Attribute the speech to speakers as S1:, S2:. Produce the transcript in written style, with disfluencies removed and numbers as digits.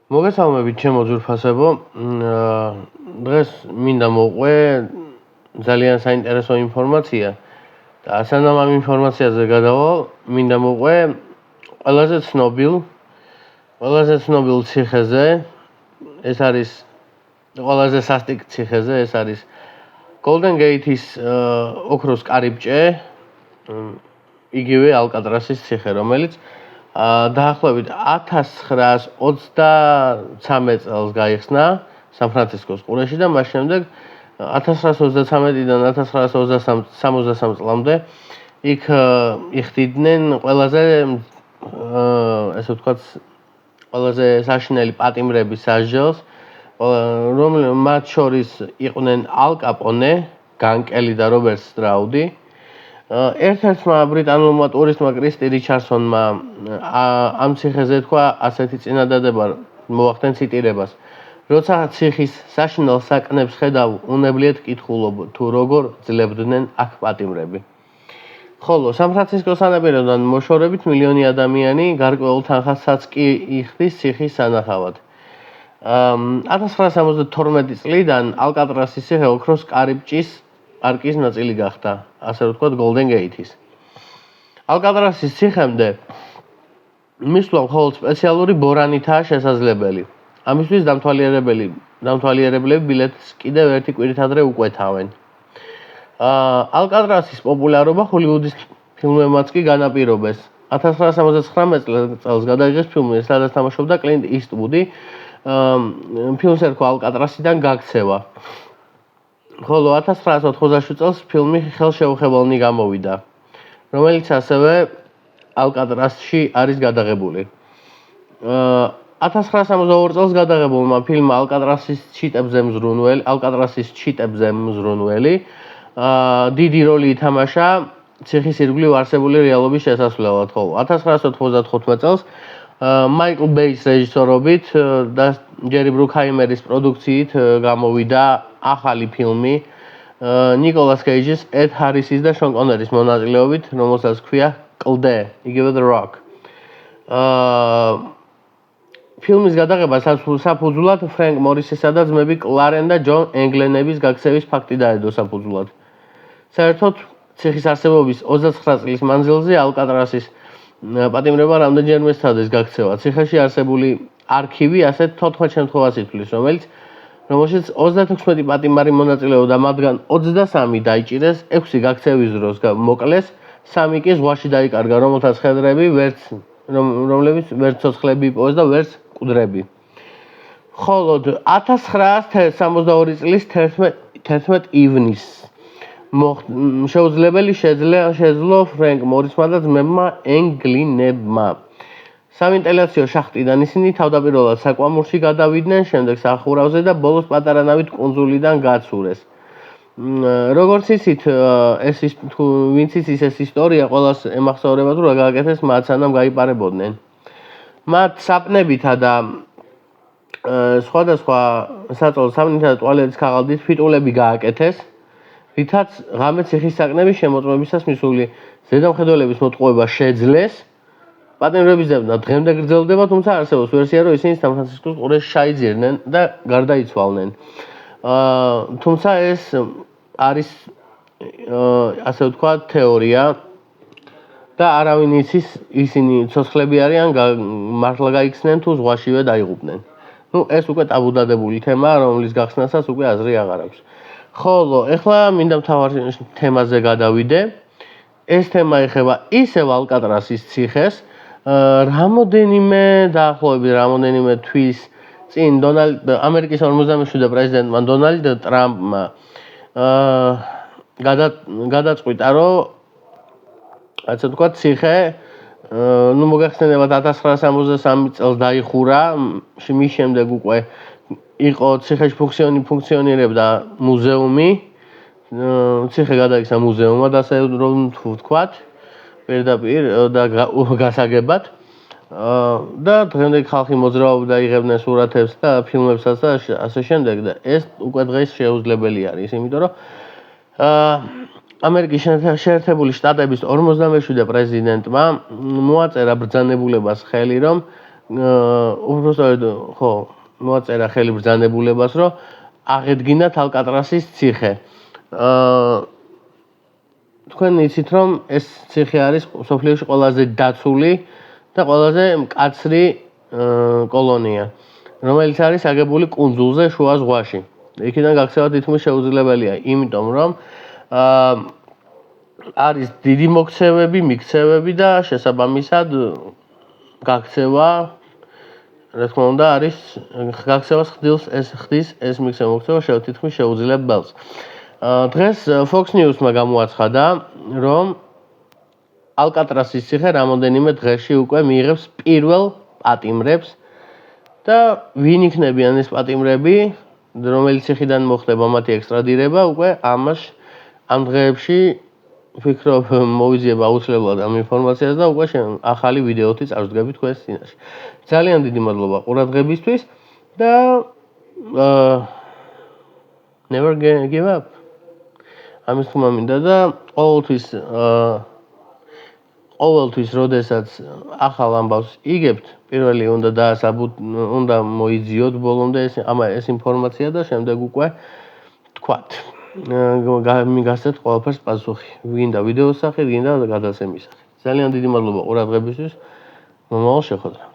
S1: მოგესალმებით ჩემო ძვირფასებო. დღეს მინდა მოვყვე ძალიან საინტერესო ინფორმაცია და სანამ ამ ინფორმაციაზე გადავალ, მინდა მოვყვე ყველაზე ცნობილ ციხეზე. ეს არის ყველაზე სასტიკ ციხეზე, ეს არის Golden Gate-ის ოქროს კარიბჭე, იგივე ალკატრასის ციხე, რომელიც დაახლოებით 1923 წელს გაიხსნა სან-ფრანცისკოს ყურეში და მას შემდეგ 1933-დან 1963 წლამდე იქ იხდიდნენ ყველაზე ესე ვთქვათ ყველაზე საშინელი პატიმრების სასჯელს, მათ შორის იყვნენ ალ კაპონე, განკელი და რობერტ სტრაუდი. ერთ-ერთმა ბრიტანულმა ტურისტმა კრისტი რიჩარდსონმა ამ ციხეზე თქვა ასეთი წინადადება, მოახდენ ციტირებას. როცა ციხის საშინელ საკნებს ხედავ, უნებლიეთ კითხულობ, თუ როგორ ძლებდნენ აქ პატიმრები. ხოლო სან-ფრანცისკოს სანაპიროდან მოშორებით მილიონი ადამიანი გარკვეულ თანხასაც კი იხდის ციხის სანახავად. 1972 წლიდან ალკატრასის ციხე ოქროს კარიბჭის პარკის ნაწილი გახდა, ასე ვთქვათ, Golden Gate-ის. ალკატრასის ციხემდე მისვლა მხოლოდ სპეციალური ბორანითაა შესაძლებელი. ამისთვის დამთვალიერებლები ბილეთს კიდევ ერთი კვირით ადრე უკვეთავენ. ალკატრასის პოპულარობა ჰოლივუდის ფილმებმაც კი განაპირობეს. 1979 წელს გადაიღეს ფილმი, სადაც თამაშობდა კლინტ ისტვუდი. ფილმს ერქვა ალკატრასიდან გაქცევა. ხოლო 1987 წელს ფილმი ხელშეუხებელნი გამოვიდა, რომელიც ასევე ალკატრასში არის გადაღებული. 1972 წელს გადაღებულმა ფილმმა ალკატრასის ჩიტებზე მზრუნველი დიდი როლი ითამაშა ციხის ირგვლივ არსებული რეალობის შესასვლელად, ხოლო 1995 წელს მაიკლ ბეის რეჟისორობით და ჯერი ბრუკჰაიმერის პროდუქციით გამოვიდა ახალი ფილმი ნიკოლას კეიჯის, ედ ჰარისის და შონ კონერის მონაწილეობით, რომელსაც ჰქვია კლდე, იგივე The Rock. ფილმის გადაღებას საფუძვლად ფრენკ მორისისა და ძმები კლარენ და ჯონ ენგლენების გაქცევის ფაქტი დაედო საფუძვლად. საერთოდ ციხის არსებობის 29 წლის მანძილზე ალკატრასის პატიმრება რამდენჯერმე სცადეს გაქცევა. ციხეში არსებული არქივი ასეთ 14 შემთხვევას ითვლის, რომელშიც 36 პატიმარი მონაწილეობდა, მათგან 23 დაიჭირეს, 6 გაქცევის დროს მოკლეს, 3 კი ზღვაში დაიკარგა, რომელთაც რომლებიც ვერც ცოცხლები იპოვეს და ვერც მკვდრები. ხოლო 1972 წლის 11 ივნისს შეუძლებელი შეძლო ფრენკ მორისმა და ძმებმა ენგლინებმა. სავენტილაციო შახტიდან ისინი თავდაპირველად საკვამურში გადავიდნენ, შემდეგ სახურავზე და ბოლოს პატარა ნავით კუნძულიდან გაცურეს. როგორც იცით, ვინც იცის ეს ისტორია, ყველას ემახსოვრება თუ რა გააკეთეს მათ სანამ გაიპარებოდნენ. მათ საპნებითა და სხვადასხვა საწოლ სამინითა და ტუალეტის ქაღალდით ფიტულები გააკეთეს, რითაც ღამე ციხის საკნების შემოწმებისას მისული ზედამხედველების მოტყუება შეძლეს. პატიმრების ზებნა დღემდე გრძელდება, თუმცა არსებობს ვერსია, რომ ისინი სან-ფრანცისკოს ყურეში ჩაიძიდნენ და გარდაიცვალნენ. თუმცა ეს არის ასე ვთქვათ თეორია და არავინ იცის ისინი ცოცხლები არიან, მართლა გაიქცნენ თუ ზღვაშივე დაიღუპნენ. ეს უკვე ტაბუდადებული თემაა, რომლის გახსნასაც უკვე აზრი აღარ აქვს. ხოლო ეხლა მინდა მთავარ თემაზე გადავიდე. ეს თემა ეხება ისევ ალკატრასის ციხეს. რამოდენიმე თვის წინ ამერიკის 57 პრეზიდენტმა დონალდ ტრამპმა გადაწყვიტა, რომ ასე ვთქვათ ციხე მოგეხსენებათ 1963 წელს დაიხურა, მის შემდეგ უკვე იყო ციხეში ფუნქციონირებდა მუზეუმი, ციხე გადაიქცა მუზეუმად, ასე რომ ვთქვათ, პირდაპირ და გასაგებად. და დღემდე ხალხი მოძრაობდა, იღებდნენ სურათებს და ფილმებსაც და ასე შემდეგ და ეს უკვე დღეს შეუძლებელი არის, იმიტომ რომ ამერიკის შეერთებული შტატების 47 პრეზიდენტმა მოაწერა ბრძანებულებას ხელი, რომ უბრალოდ ხო მოაწერა ხელი ბრძანებულებას, რომ აღედგინათ ალკატრასის ციხე. თქვენ იცით, რომ ეს ციხე არის სოფლიოში ყველაზე დაცული და ყველაზე მკაცრი კოლონია, რომელიც არის აგებული კუნძულზე შუა ზღვაში. იქიდან გაქცევა თითქმის შეუძლებელია, იმიტომ რომ არის დიდი მიქცევები და შესაბამისად გაქცევა, რა თქმა უნდა, არის გაქცევას ხდის ეს მიქცევა თითქმის შეუძლებელს. დღეს Fox News-მა გამოაცხადა, რომ ალკატრასის ციხე რამოდენიმე დღეში უკვე მიიღებს პირველ პატიმრებს და ვინ იქნებიან ეს პატიმრები, რომელიც ციხიდან მოხდება მათი ექსტრადირება, უკვე ამ დღეებში ვფიქრობ მოვიძიებ აუცილებლად ამ ინფორმაციას და უკვე ახალი ვიდეოთი წავსდგები თქვენს წინაშე. ძალიან დიდი მადლობა ყურადღებისთვის და never give up. ამის თქმა მინდა და ყოველთვის როდესაც ახალ ამბავს იგებთ, პირველი უნდა მოიძიოთ ბოლომდე ეს ინფორმაცია და შემდეგ უკვე თქვათ. მიგასცეთ ყველაფერს პასუხი. გინდა ვიდეოს სახით, გინდა გადაცემის სახით. ძალიან დიდი მადლობა ყურადღებისთვის. მომავალ შეხვედრამდე.